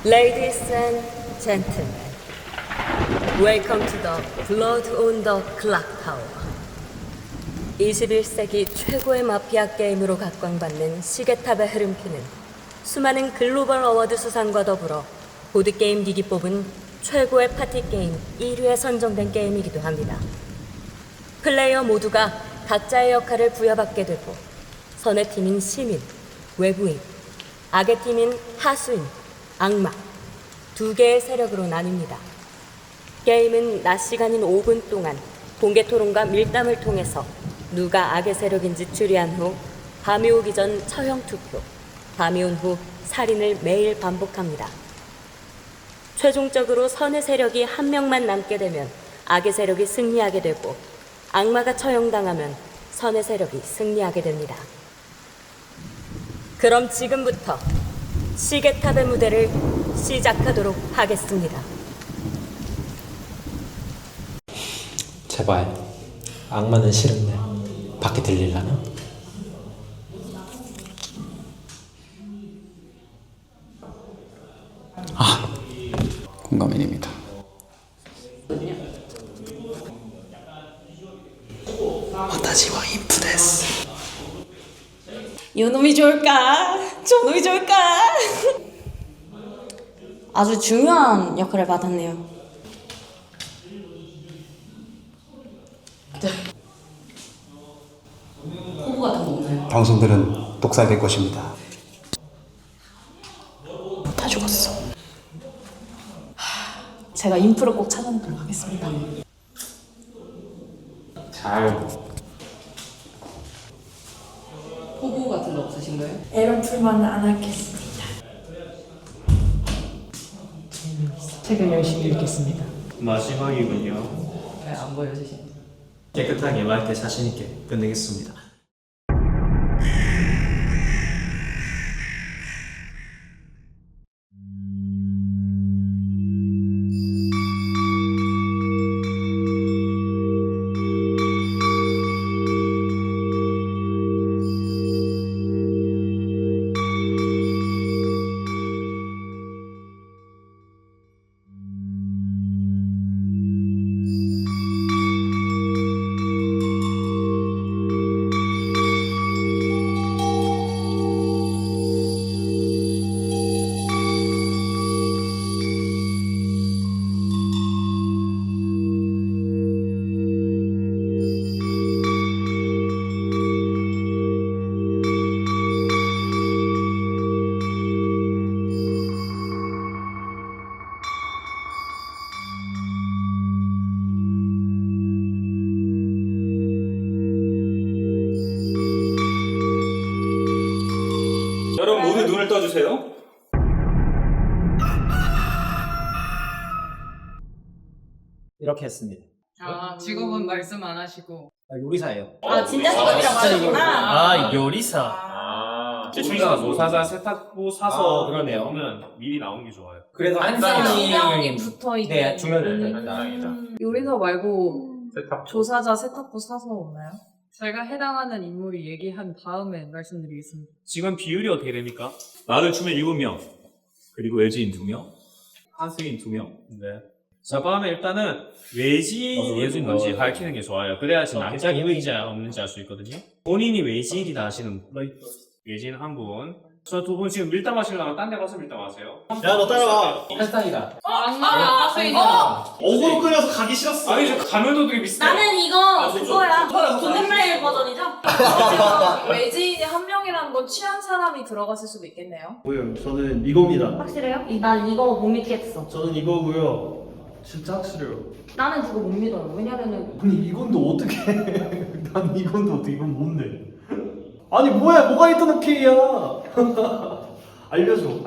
Ladies and gentlemen, welcome to the Blood on the Clock Tower. 21세기 최고의 마피아 게임으로 각광받는 시계탑의 흐름키는 수많은 글로벌 어워드 수상과 더불어 보드게임 기기 뽑은 최고의 파티 게임 1위에 선정된 게임이기도 합니다. 플레이어 모두가 각자의 역할을 부여받게 되고 선의 팀인 시민, 외부인, 악의 팀인 하수인, 악마 두 개의 세력으로 나뉩니다. 게임은 낮 시간인 5분 동안 공개 토론과 밀담을 통해서 누가 악의 세력인지 추리한 후 밤이 오기 전 처형 투표, 밤이 온 후 살인을 매일 반복합니다. 최종적으로 선의 세력이 한 명만 남게 되면 악의 세력이 승리하게 되고 악마가 처형당하면 선의 세력이 승리하게 됩니다. 그럼 지금부터 시계탑의 무대를 시작하도록 하겠습니다. 제발 악마는 싫은데 밖에 들릴라나? 공감인입니다. 와타시와 인프데스. 요놈이 좋을까? 저놈이 좋을까? 아주 중요한 역할을 받았네요. 후보 같은 거 없나요? 당신들은 독살될 것입니다. 다 죽었어. 제가 인프를 꼭 찾아내도록 하겠습니다. 잘 후보 같은 거 없으신가요? 에런 풀만은 안 하겠습니다. 책을 열심히 읽겠습니다. 마지막이군요. 네, 안 보여주시네. 깨끗하게 맑게 자신있게 끝내겠습니다. 여러분 모두 눈을 떠주세요. 이렇게 했습니다. 아, 직업은 말씀 안 하시고. 요리사예요. 아 진짜 직업이라고 하셨구나. 아, 요리사. 우리가 뭐 사자 세탁부 사서 그러네요. 그러면 미리 나오는 게 좋아요. 그래서 한 명이 사람이 붙어 있고. 네, 중요합니다. 요리사 말고 세탁. 조사자 세탁부 사서 오나요? 제가 해당하는 인물이 얘기한 다음에 말씀드리겠습니다. 지금 비율이 어떻게 됩니까? 나를 추면 7명, 그리고 외지인 2명, 한스인 2명. 네. 자, 그다음에 일단은 외지인이 뭔지 밝히는 게 좋아요. 그래야지 남자 기획이지 없는지 알 수 있거든요. 본인이 외지인이다 하시는 분. 외지인 한 분. 저 두 분 지금 밀당하시려면 딴 데 가서 밀당하세요. 야, 너 따라와. 탈당이다. 악마가 하수인. 어그로 끌려서 가기 싫었어. 아니, 저 가면도 되게 비슷해. 나는 이거 그거야. 존댓말 버전이죠? 외지인이 한 명이라는 건 취한 사람이 들어갔을 수도 있겠네요. 뭐요? 저는 이겁니다. 확실해요? 난 이거 못 믿겠어. 저는 이거고요. 진짜 확실해요. 나는 그거 못 믿어요. 왜냐면은 아니 이건도 어떻게? 난 이건도 어떻게? 이건 뭔데? 아니 뭐야? 뭐가 있던 오케이야? 알려줘.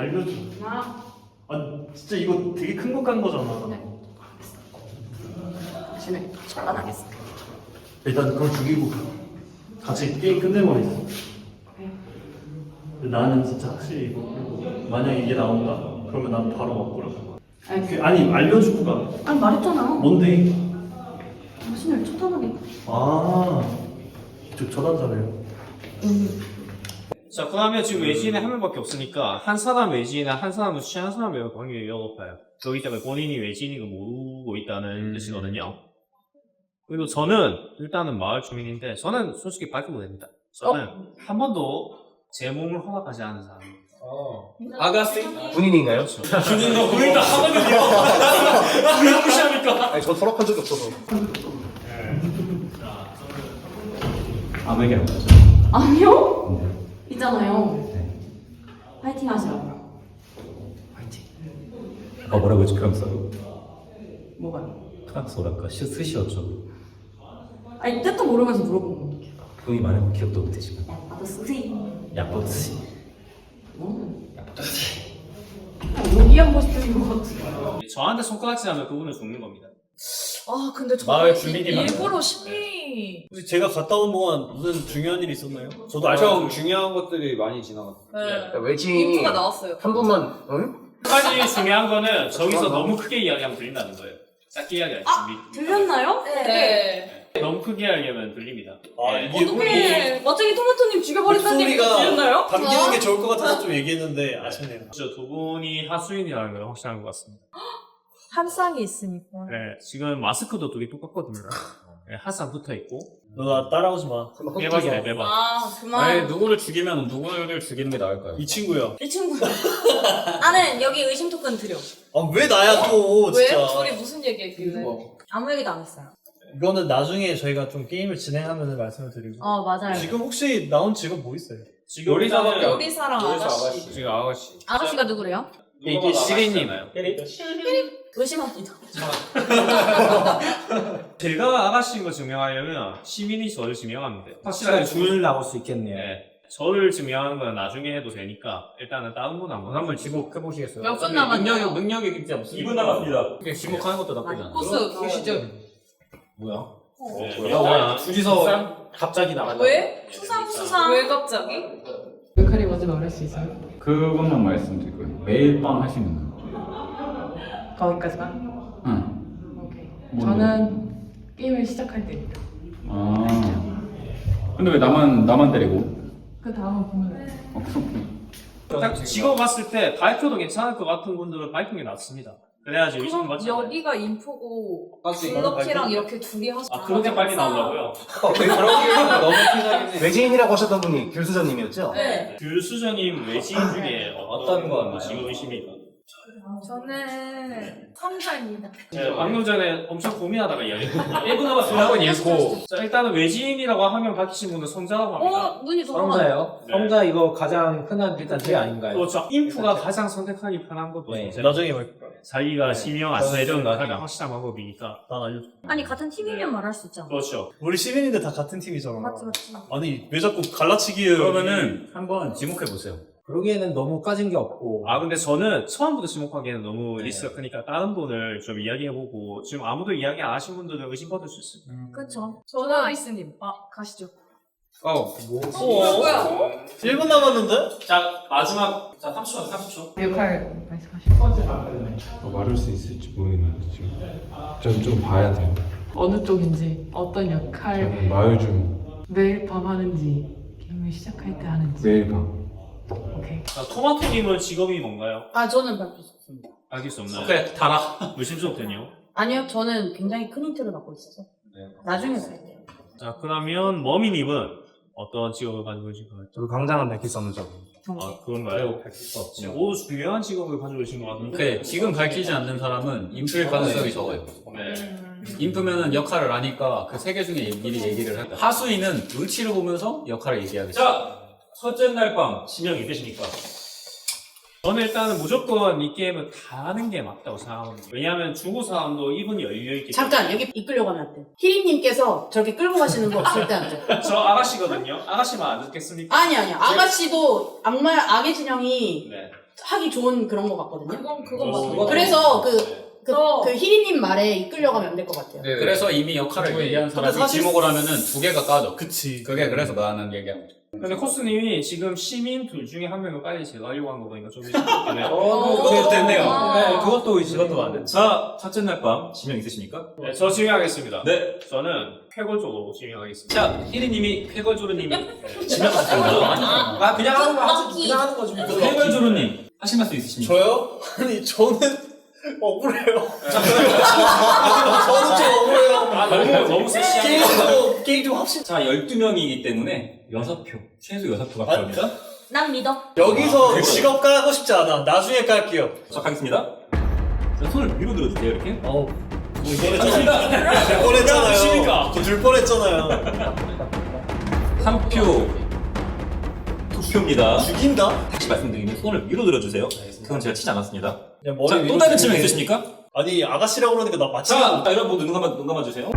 나 아니 진짜 이거 되게 큰 것 간 거잖아. 진짜 차단하겠어. 일단 그걸 죽이고 같이 게임 끝내버리자. 나는 진짜 확실히 이거 만약에 이게 나온다 그러면 난 바로 바꾸라고. 아니 알려주고 가. 아니 말했잖아. 뭔데? 당신을 쳐다보게. 아 이쪽 처단자래요. 자, 그러면 지금 외지인이 한 명밖에 없으니까 한 사람 외지인이나 한 사람 무시 한 사람 외국 확률이 매우 높아요. 그렇기 때문에 본인이 외지인인 걸 모르고 있다는 뜻이거든요. 그리고 저는 일단은 마을 주민인데 저는 솔직히 밝혀도 됩니다. 저는 한 번도 제 몸을 허락하지 않은 사람입니다. 아가씨? 군인인가요? 주민도 보인다 하거든요. 왜 무시합니까? 아니, 전 허락한 적이 없어서. 아무에게나 없죠. 아니요? 있잖아요. 파이팅 하시라고요. 아까 뭐라고 했지, 프랑스어? 뭐가요? 프랑스어랄까? 스시였죠. 아니 뜻도 모르면서 물어본 건데. 그이 말은 기억도 못했지만. 아저씨. 야버스. 얘기하고 싶은 것 같아. 저한테 손가락질 하면 그분은 죽는 겁니다. 아 근데 저 마을 주민이 일부러 심리 혹시 제가 갔다 온 동안 무슨 중요한 일이 있었나요? 저도 엄청 중요한 것들이 많이 지나갔어요. 네. 외지인이 인프가 나왔어요. 한 분만, 응? 한 가지 중요한 거는 저기서 너무 크게 이야기하면 들린다는 거예요. 작게 이야기 안 했습니다. 들렸나요? 네. 너무 크게 하려면 들립니다. 아, 네. 이게 어떻게 갑자기 토마토님 죽여버린다는 얘기 목소리가 들렸나요? 담기는 게 좋을 것 같아서 좀 얘기했는데 아쉽네요. 저 두 분이 하수인이라는 건 확실한 것 같습니다. 한 쌍이 있으니까. 네, 지금 마스크도 되게 똑같거든요. 네, 한 쌍 붙어 있고 너 나 따라오지 마. 매박이네 매박. 아 그만. 누구를 죽이면 누구를 죽이는 게 나을까요? 이 친구야. 이 친구. 나는 여기 의심 토큰 드려. 아, 왜 나야 또 왜? 진짜. 둘이 무슨 얘기했길래? 아무 얘기도 안 했어요. 이거는 나중에 저희가 좀 게임을 진행하면 말씀을 드리고. 맞아요. 지금 혹시 나온 직업 뭐 있어요? 지금 요리사밖에 일단은 요리사랑 아가씨. 지금 아가씨. 아가씨가 누구래요? 이게 시리님. 의심합니다. 제가 아가씨인 거 증명하려면 시민이 저를 증명하면 돼요. 확실하게 줄 나올 수 있겠네요. 네. 저를 증명하는 건 나중에 해도 되니까 일단은 다른 분 한번 지목해보시겠어요? 몇 분 남았나요? 능력이 진짜 없으니까. 2분 남았습니다. 지목하는 것도 나쁘지 않아. 코스 보시죠. 뭐야? 뭐야? 둘이서 갑자기 나가자. 왜? 수상. 왜 갑자기? 역할이 먼저 말할 수 있어요? 그것만 말씀드릴 거예요. 매일 밤 하시는 거. 거기까지만? 응. 오케이. 뭔데? 저는 게임을 시작할 때입니다. 아. 근데 왜 나만 데리고? 그 다음은 보면 딱 직업 봤을 때 발표도 괜찮을 것 같은 분들은 발표가 낫습니다. 그래야지 의심 그럼 받지. 여기가 인프고 맞지, 블럭키랑 이렇게 둘이 하시. 아 그렇게 빨리 나오려고요? 너무 피자겠네. 외지인이라고 하셨던 분이 귤수저님이었죠? 네. 교수저님 외지인 중에 어떤 건 지금 의심이가? 저는 성자입니다. 방금 전에 엄청 고민하다가 이야기했거든요. 1분 남았으면 예고. 자, 일단은 외지인이라고 하면 밝히신 분은 성자라고 합니다. 눈이 돌아가. 성자요? 네. 성자 이거 가장 흔한 일단 제 아닌가요? 그렇죠. 인프가 가장 선택하기 편한 것도 네. 있어요. 나중에 말. 자기가 실명 안 저는 되는 나중에. 가장 확실한 방법이니까. 난 알려줘. 아니 같은 팀이면 말할 수 있잖아. 그렇죠. 우리 시민인데 다 같은 팀이잖아. 맞지 맞지. 아니 왜 자꾸 갈라치기예요? 그러면은 한번 지목해보세요. 그러기에는 너무 까진 게 없고. 아 근데 저는 처음부터 지목하기에는 너무 리스크가 크니까 다른 분을 좀 이야기해보고 지금 아무도 이야기 안 하신 분들은 의심받을 수 있습니다. 그렇죠. 저는 아이스님. 가시죠. 뭐야? 1분 남았는데? 자 마지막 30초. 역할 말씀하시죠. 말할 수 있을지 모르겠는데 지금. 좀 봐야 돼요. 어느 쪽인지, 어떤 역할, 마을 중 매일 밤 하는지, 게임을 시작할 때 하는지. 매일 밤. 오케이. 자, 토마토님은 직업이 뭔가요? 저는 밝힐 수 없습니다. 알길 수 없나요? 그래, 달아. 의심스럽군요. 아니요, 저는 굉장히 큰 힌트를 받고 있어서. 나중에 갈게요. 자 그러면 머미님은 어떤 직업을 가지고 계신 거예요? 저도 당장은 밝힐 수 없는 점. 아 그런가요? 지금 모두 중요한 직업을 가지고 계신 것 같은데. 네, 지금 밝히지 않는 사람은 인프일 가능성이 적어요. 네. 인프면은 역할을 아니까 그 세 개 중에 미리 얘기를 한다. 하수인은 눈치를 보면서 역할을 얘기하겠죠. 자 첫째 날 밤 지명이 되십니까? 저는 일단은 무조건 이 게임은 다 하는 게 맞다고 생각합니다. 왜냐하면 중고 사람도 입은 열려있기 잠깐 여기 이끌려고 하면 안 돼. 희리님께서 저렇게 끌고 가시는 거 절대 안 돼. 저 아가씨거든요. 아가씨만 안 듣겠습니까? 아니야. 아가씨도 악의 진영이 네. 하기 좋은 그런 거 같거든요. 그건 맞습니다. 그래서 그 희리님 말에 이끌려가면 안 될 것 같아요. 그래서 이미 역할을 얘기한 사람이 사실- 지목을 하면은 두 개가 까져. 그치. 그게 그래서 나는 얘기하는 거죠. 근데 코스님이 지금 시민 둘 중에 한 명을 빨리 제거하려고 한 거 보니까 좀 이상하네요. 그것도 됐네요. 네, 그것도 맞네. 자, 첫째 날 밤 지명 있으십니까? 네, 저 지명하겠습니다. 네. 저는 쾌걸 쪽으로 지명하겠습니다. 자, 희리님이 쾌걸조르님이 지명하셨습니다. 아, 그냥 하는 거 하지. 쾌걸조르님 하실 말씀 있으십니까? 저요? 아니 저는 억울해요. 저는 좀 억울해요. 너무 세시하게. 게임 좀 합시다. 자, 12명이기 때문에 6표. 최소 6표가 필요합니다. 난 믿어. 여기서 직업 까고 싶지 않아. 나중에 깔게요. 시작하겠습니다. 자, 손을 위로 들어주세요, 이렇게. 들 뻔했잖아요. 들 뻔했잖아요. 3표. 2표입니다. 죽인다? 다시 말씀드리면 손을 위로 들어주세요. 그건 제가 치지 않았습니다. 그냥 머리 자, 위로 또 다른 치면 지명 있으십니까? 아니 아가씨라고 그러니까 나 맞지? 자, 여러분 모두 눈 감아주세요.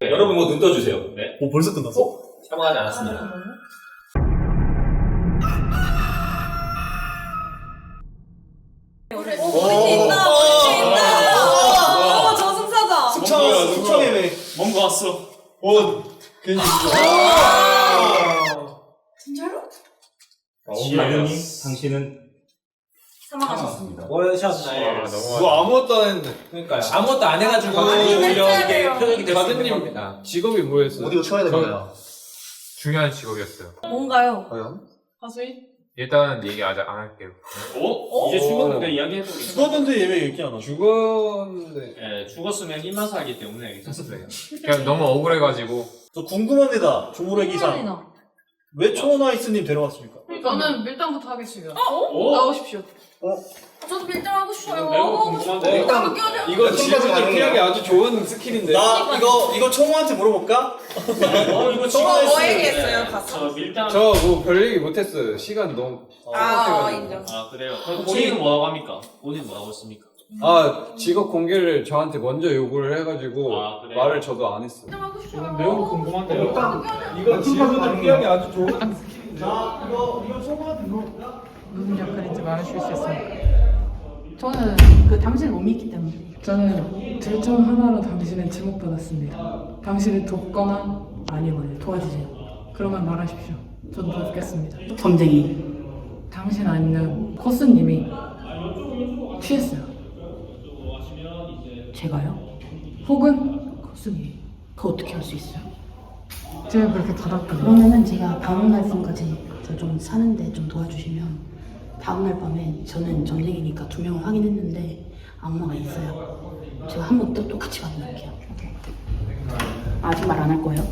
네, 여러분 뭐 눈 떠주세요. 네. 오 벌써 끝났어? 사망하지 않았습니다. 저승사자. 숙청해매. 뭔가 왔어. 괜히 진짜로? 당연히 당신은 사망하셨습니다. 원샷. 뭐 아무것도 안 했는데. 그러니까요. 아무것도 안 해가지고 오히려 이게 표현이 될 수 있는 겁니다. 직업이 뭐였어요? 어디로 쳐야 되나요? 중요한 직업이었어요. 뭔가요? 과연? 하수인? 일단 얘기 아직 안 할게요. 이제 죽었는데 이야기해도 죽었는데 얘왜 얘기 안 하죠? 죽었는데 네, 죽었으면 희망사 하기 때문에 괜찮습니다. 그냥 너무 억울해가지고. 저 궁금합니다. 조물의 기상. 왜 초원아이스님 데려왔습니까? 저는 밀당부터 하겠습니다. 오? 나오십시오. 저도 밀당하고 싶어요. 매우 궁금한데. 일단 이거 지금까지 피하기 아주 좋은 스킬인데. 나 이거 총무한테 물어볼까? 이거 뭐 얘기했어요? 저 밀당. 저 뭐 별 얘기 못했어요. 시간 너무. 인정. 아 그래요. 그럼 본인은 뭐라고 합니까? 본인 뭐라고 했습니까? 아 직업 공개를 저한테 먼저 요구를 해가지고 아, 그래요? 말을 저도 안 했어요. 밀당하고 싶어요. 매우 궁금한데요. 이거 지금까지 피하기 아주 좋은. 자 이거 총무한테 물어볼까? 무슨 역할인지 말할 수 있었습니까? 저는 그 당신을 못 믿기 때문에. 저는 둘 중 하나로 당신을 지목받았습니다. 당신을 돕거나 아니거나 도와주세요. 그러면 말하십시오. 전 돕겠습니다. 점쟁이. 당신 아니면 코스님이 취했어요. 제가요? 혹은 코스님이. 그거 어떻게 할 수 있어요? 제가 그렇게 받았거든요. 그러면은 제가 다음날 밤까지 저 좀 사는데 좀 도와주시면 다음날 밤에 저는 점쟁이니까 2명을 확인했는데 악마가 있어요. 제가 한 번 또 똑같이 확인할게요. 아직 말 안 할 거예요?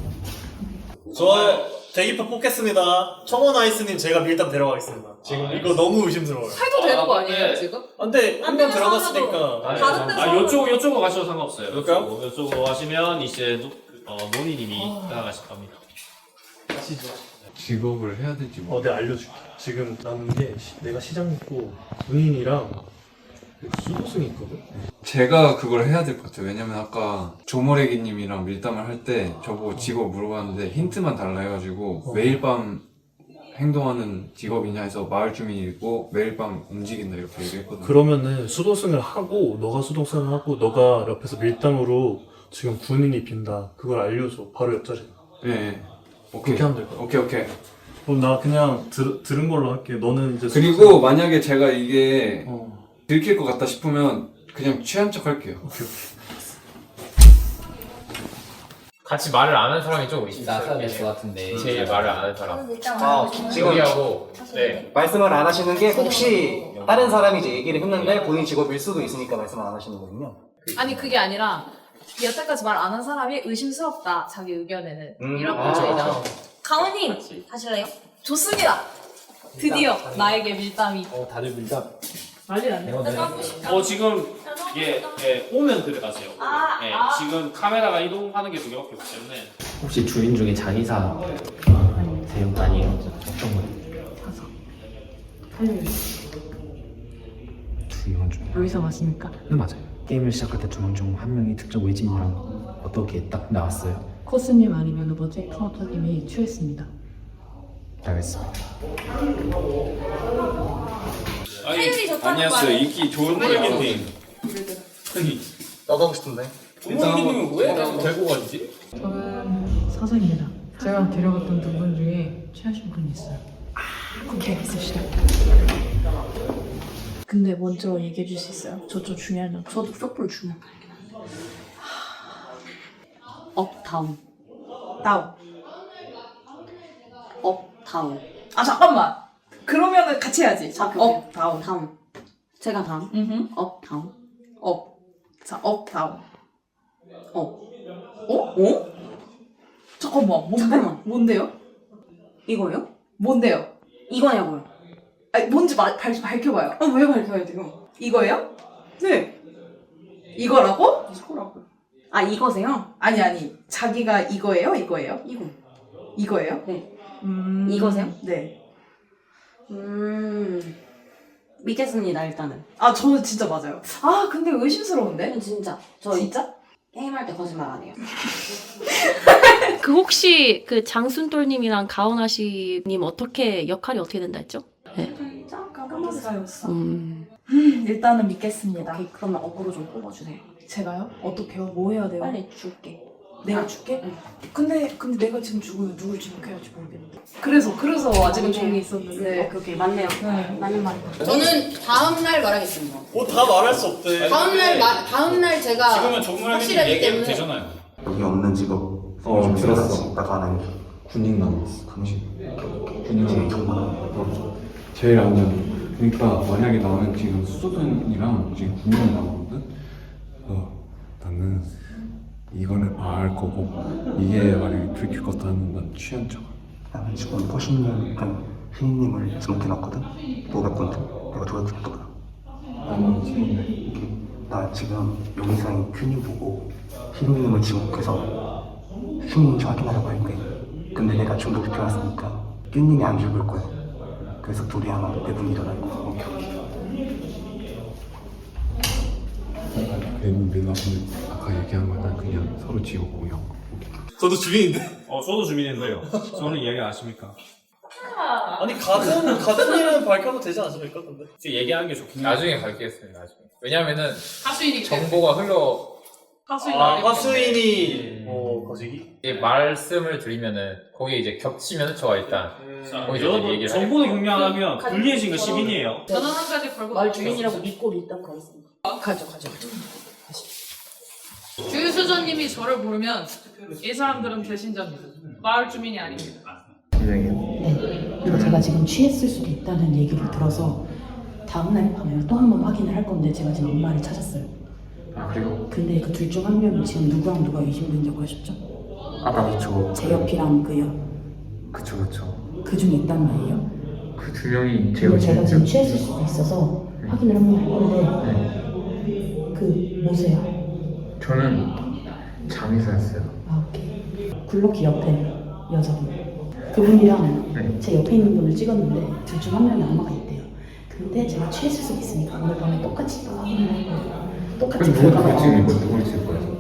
저 대기표 뽑겠습니다. 청원아이스님 제가 밀당 데려가겠습니다. 지금 이거 너무 의심스러워요. 해도 되는 거 아니에요, 지금? 근데 한 명 들어갔으니까. 다른 데서 요쪽으로 가셔도 상관없어요. 그럴까요? 요쪽으로 가시면 이제 모니님이 나가실 겁니다. 직업을 해야 될지 내가 알려줄게. 지금 남은 게 내가 시장 있고 은인이랑 수도승이 있거든. 제가 그걸 해야 될 것 같아요. 왜냐면 아까 조모래기님이랑 밀담을 할 때 저보고 직업 물어봤는데 힌트만 달라 해가지고 매일 밤 행동하는 직업이냐 해서 마을 주민이고 매일 밤 움직인다 이렇게 얘기했거든요. 그러면은 수도승을 하고 너가 수도승을 하고 너가 옆에서 밀당으로 지금 군인이 빈다. 그걸 알려줘. 바로 옆자리. 네. 오케이. 그렇게 하면 될 것 같아. 오케이. 그럼 나 그냥 들은 걸로 할게. 너는 이제 그리고 만약에 제가 이게 어. 들킬 것 같다 싶으면 그냥 취한 척 할게요. 같이 말을 안 하는 사람이 좀 의심스러울 것 같은데 제일 말을 안 하는 사람 지금 여기하고 네 말씀을 안 하시는 게 혹시 다른 사람이 이제 얘기를 했는데 본인 직업일 수도 있으니까 말씀을 안 하시는 거군요. 아니 그게 아니라 여태까지 말 안 한 사람이 의심스럽다 자기 의견에는 이런 그렇죠. 거죠. 강원님 하실래요? 좋습니다. 드디어 나에게 밀담이. 다들 밀당 난리 났네. 지금 오면 들어가세요. 아, 예, 아. 지금 카메라가 이동하는 게 두 개밖에 없기 때문에 혹시 주인 중에 장의사 대형 아니에요? 어떤 거예요? 8일 두 명 중. 여기서 맞습니까? 네 맞아요. 게임을 시작할 때 두 명 중 한 명이 특정 외진이랑 어떻게 딱 나왔어요? 코스님 아니면 뭐지? 프로토님이 취했습니다. 알겠습니다. 안녕하세요. 인기 좋은 폴기님. 나도 하고 싶은데. 종목이님은 왜 데리고 가지? 저는 사장입니다. 제가 데려갔던 두 분 중에 취하신 분이 있어요. 오케이, 있으시다. 근데 먼저 얘기해 줄 수 있어요? 저 좀 중요한 점. 저도 벽볼 중요한 거. 업, 다운. 다운. 업, 다운. 아 잠깐만. 그러면은 같이 해야지. 자, 업, 다운. 다운. 제가 다운. 업, 다운. 업. 자, 업, 다운. 업. 어? 잠깐만. 잠깐만. 뭔데요? 이거요? 뭔데요? 이거냐고요? 아니 뭔지 밝혀봐요. 왜 밝혀야 돼요? 이거예요? 네. 이거라고? 이거라고요. 아, 이거세요? 아니. 자기가 이거예요? 이거예요? 이거. 이거예요? 네. 이거세요? 네. 믿겠습니다, 일단은. 아 저는 진짜 맞아요. 아 근데 의심스러운데? 진짜. 저 진짜? 게임할 때 거짓말 안 해요. 그 혹시 그 장순돌님이랑 가온아씨님 어떻게 역할이 어떻게 된다 했죠? 네. 까먹었어요. 일단은 믿겠습니다. 오케이, 그러면 어그로 좀 뽑아주세요. 제가요? 어떻게요? 뭐 해야 돼요? 빨리 줄게. 내가 줄게? 응. 근데 내가 지금 죽으면 누굴 지목해야 할지 모르겠는데. 그래서 아직은 맞네. 종이 있었는데. 오케이, 맞네요. 네. 맞는 말이다. 저는 다음날 말하겠습니다. 다 말할 수 없대. 다음날 제가 지금은 정말 확실하기 얘기해도 때문에 되잖아요. 여기 없는 직업. 들었어. 나도 하나. 군인 남았어. 군인 정말. 제일 안 좋은. 그러니까 만약에 나는 지금 수도전이랑 지금 군인이 남았거든. 나는 이거는 알 거고 이게 만약에 들킬 것도 하면 난 취한 척. 나는 지금 호신님, 휘인님을 지목해놨거든. 500분들 내가 도와줄게. 나는 지금 나 지금 용의상이 휘인 보고 휘인님을 지목해서 휘인인지 확인하려고 했는데 근데 내가 중독시켜놨으니까 휘인님이 안 죽을 거야. 그래서 둘이 아마 내분이 일어날 거야. 오케이. 맨 앞에 아까 얘기한 거는 그냥 서로 지옥 공영. 저도 주민인데. 저도 주민인데요. 저는 이야기 아십니까? 아니 가든 일은 밝혀도 되지 않습니까? 근데 얘기하는 게 좋긴 해요. 나중에 밝히겠습니다. 나중에. 왜냐면은 하수인이 정보가 흘러 하수인이 거시기? 이게 말씀을 드리면은 거기에 이제 겹치면 저가 일단 거기서 이제 얘기를 정보를 공유하면 불리해진 거 시민이에요. 저는 한 가지 걸고 말 주인이라고 믿고 밀당 가겠습니다. 가죠. 주유수저님이 저를 부르면 이 사람들은 배신자입니다. 마을 주민이 아닙니다. 네. 그리고 제가 지금 취했을 수도 있다는 얘기를 들어서 다음날 밤에 또 한 번 확인을 할 건데 제가 지금 엄마를 찾았어요. 그리고 근데 그 둘 중 한 명이 지금 누구랑 누가 의심된다고 하셨죠? 그쵸. 제 옆이랑 그요. 그쵸. 그 중에 있단 말이에요. 그 두 명이 그리고 제가 지금 취했을 수도 있어서 확인을 한 번 할 건데 그 뭐세요? 저는 장의사였어요. 아, 오케이. 굴럭키 옆에 여자분. 그분이랑 제 옆에 있는 분을 찍었는데 둘 중 한 명이 악마가 있대요. 근데 제가 취했을 수도 있으니까 오늘 밤에 똑같이 똑같이 결과가 나오는 거지. 누굴 찍을 거예요?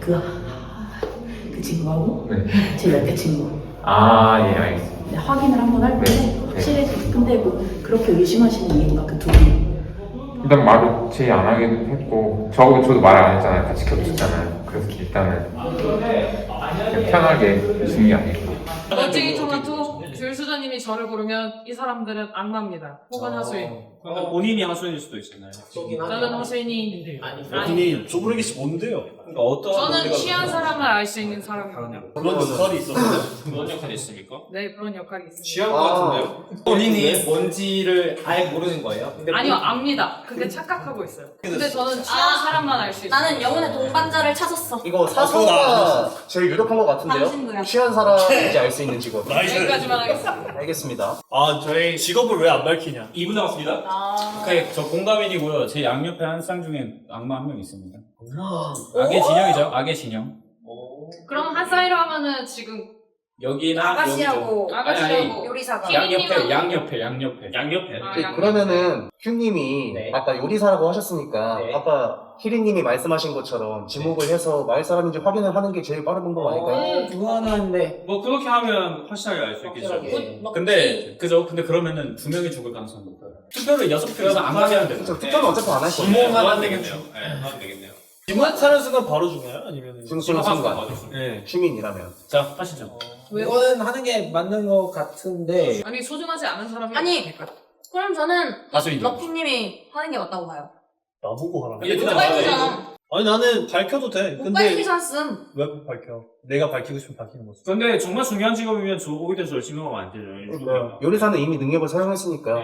그 친구하고 제 옆에 친구. 예, 알겠습니다. 네, 확인을 한번 할 건데 확실히 근데 뭐 그렇게 의심하시는 이유가 그 두 분. 일단 말을 제일 안 하기도 했고 저도 말 안 했잖아요. 같이 겹쳤잖아요. 그래서 일단은 그냥 편하게 중이 아니고. 멋지기 토마토 주유수저님이 저를 부르면 이 사람들은 악마입니다. 혹은 하수인. 본인이 하수인일 수도 있잖아요. 저는 하수인이 본인이 쪼부리기 씨 뭔데요? 그러니까 어떤 저는 취한 사람을 알 수 있는 사람입니다. 그런 역할이 있었어요. 그런 역할이 있습니까? 네, 그런 역할이 있습니다. 취한 것 같은데요? 본인이 뭔지를 아예 모르는 거예요? 근데 아니요, 압니다. 근데 착각하고 있어요. 근데 저는 취한 사람만 알 수 있어요. 나는 영혼의 동반자를 찾았어. 이거 사소가 제일 유력한 것 같은데요? 당신도요. 취한 사람인지 알 수 있는 직업. 여기까지만 하겠습니다. 알겠습니다. 저희 직업을 왜 안 밝히냐? 2분 남았습니다. 오케이, 저 공감인이고요. 제 양옆에 한 쌍 중에 악마 한 명 있습니다. 악의 진영이죠, 악의 진영. 그럼 한 사이로 하면은 지금 여기나 아가씨하고 아가씨하고 요리사가 양옆에. 그러면은 큐님이 아까 요리사라고 하셨으니까 아까 희리님이 말씀하신 것처럼 지목을 해서 마을 사람인지 확인을 하는 게 제일 빠른 방법 아닐까요? 그거는 뭐 그렇게 하면 확실하게 알 수 있겠죠. 근데 그러면은 2명이 죽을 가능성이 높아요. 투표를 6표에서 안 하게 하면 돼요. 투표는 어차피 안 할 거예요. 지목만 안 되겠네요. 하면 되겠네요. 지목하는 순간 바로 죽나요? 아니면 지목하는 순간 시민이라면. 자, 하시죠. 이거는 하는 게 맞는 것 같은데. 아니 소중하지 않은 사람이 아니 그럼 저는 하수인 럭키님이 하는 게 맞다고 봐요. 나보고 하라. 이게 못 밝히잖아. 아니 나는 밝혀도 돼. 못 근데 밝히지 않음. 왜 못 밝혀? 내가 밝히고 싶으면 밝히는 거지. 근데 정말 중요한 직업이면 오히려 열심히 하면 안 되죠. 요리사는 이미 능력을 사용했으니까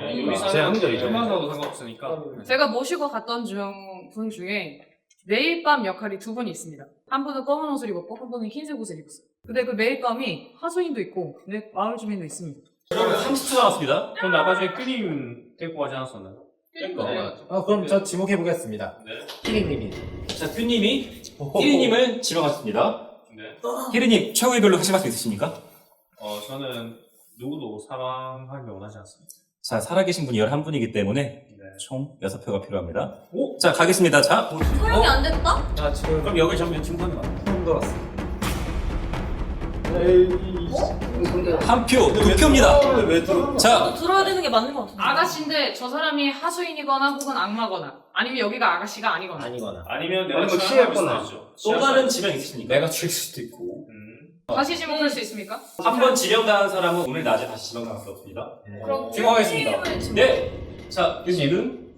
제 합리적이죠. 얼마나도 상관없으니까. 제가 모시고 갔던 분 중에 매일 밤 역할이 2분이 있습니다. 한 분은 검은 옷을 입었고 한 분은 흰색 옷을 입었어요. 근데 그 매일 밤이 하수인도 있고 내 마을 주민도 있습니다. 그러면 30초 남았습니다. 그럼 나머지 큐님 데리고 가지 않았었나요? 그럼 저 지목해 보겠습니다. 희리님이. 자, 큐님이 희리님을 지목하셨습니다. 희리님 최후의 별로 하실 말씀 있으십니까? 저는 누구도 사랑하기 원하지 않습니다. 자, 살아계신 분이 11분이기 때문에 총 6표가 필요합니다. 자, 가겠습니다. 자, 소용이 안 됐다? 자, 지금 그럼 여기 전면 증권이 맞나요? 처음 들었어. 한 표, 2표입니다. 자, 들어야 되는 게 맞는 것 같은데. 아가씨인데 저 사람이 하수인이거나 혹은 악마거나 아니면 여기가 아가씨가 아니거나. 아니면 내가 아니면 취하할 취했거나. 수도 있죠. 또 다른 지명 있으십니까? 내가 죽일 수도 있고. 다시 지목할 수 있습니까? 한 번 지명당한 사람은 오늘 낮에 다시 지명당할 수 없습니다. 그럼 지목하겠습니다. 지금 네. 자, 지금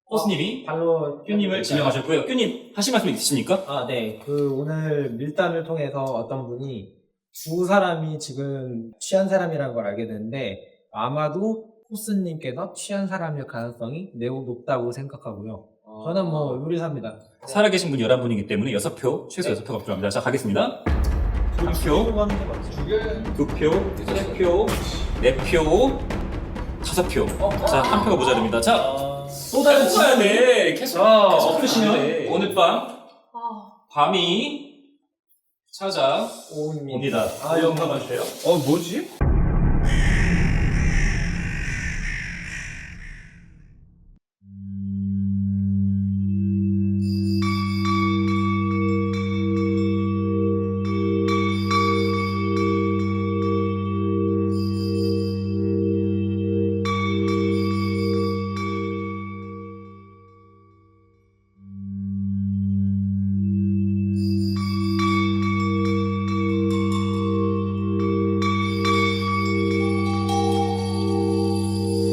호스님이 발로 큐님을 지명하셨고요. 큐님 하실 말씀 있으십니까? 네. 오늘 밀담을 통해서 어떤 분이 두 사람이 지금 취한 사람이라는 걸 알게 됐는데 아마도 호스님께서 취한 사람일 가능성이 매우 높다고 생각하고요. 저는 뭐 요리사입니다. 살아계신 분이 11분이기 때문에 6표, 최소 6표가 필요합니다. 자, 가겠습니다. 2표, 2표, 3표, 4표, 5표. 자, 한 표가 모자릅니다. 자, 또 다른 지명에 계속 푸시면 오늘 밤 밤이 찾아옵니다. 영상 봐주세요. 뭐지?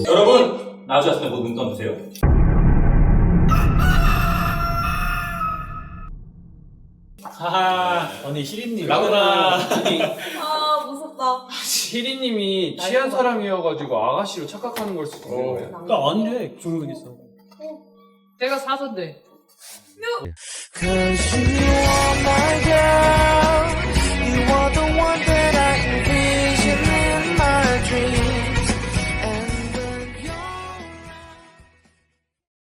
여러분, 나와주셨으면 눈 떠주세요. 하하. 아니 희리님. 라구나. 아 무섭다. 희리님이 취한 사람이어가지고 아가씨로 착각하는 걸 수도 있는 거예요? 나 아니래. 조용히 있어. 제가 사서인데. Cause you